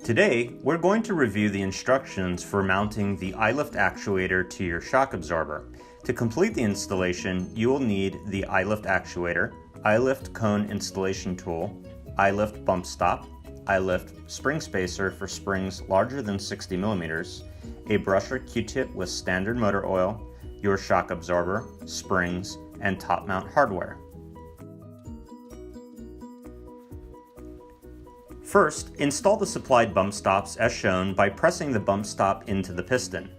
Today, we're going to review the instructions for mounting the iLIFT actuator to your shock absorber. To complete the installation, you will need the iLIFT actuator, iLIFT cone installation tool, iLIFT bump stop, iLIFT spring spacer for springs larger than 60 millimeters, a brush or Q-tip with standard motor oil, your shock absorber, springs, and top mount hardware. First, install the supplied bump stops as shown by pressing the bump stop into the piston.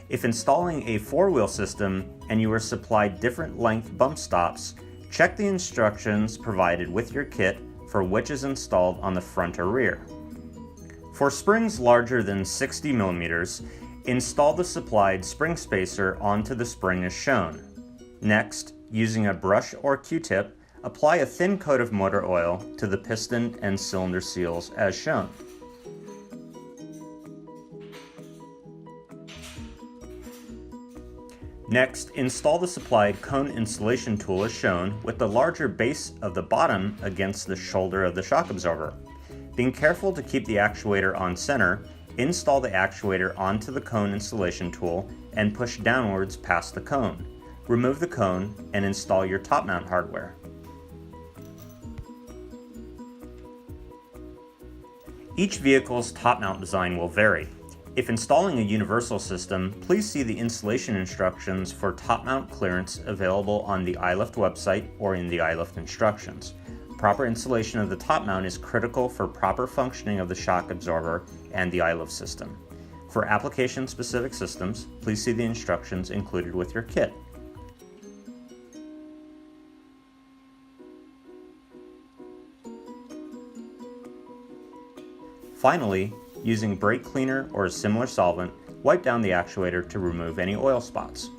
If installing a four-wheel system and you are supplied different length bump stops, check the instructions provided with your kit for which is installed on the front or rear. For springs larger than 60 millimeters, install the supplied spring spacer onto the spring as shown. Next, using a brush or Q-tip, apply a thin coat of motor oil to the piston and cylinder seals as shown. Next, install the supplied cone installation tool as shown with the larger base of the bottom against the shoulder of the shock absorber. Being careful to keep the actuator on center, install the actuator onto the cone installation tool and push downwards past the cone. Remove the cone and install your top mount hardware. Each vehicle's top mount design will vary. If installing a universal system, please see the installation instructions for top mount clearance available on the iLIFT website or in the iLIFT instructions. Proper installation of the top mount is critical for proper functioning of the shock absorber and the iLIFT system. For application-specific systems, please see the instructions included with your kit. Finally, using brake cleaner or a similar solvent, wipe down the actuator to remove any oil spots.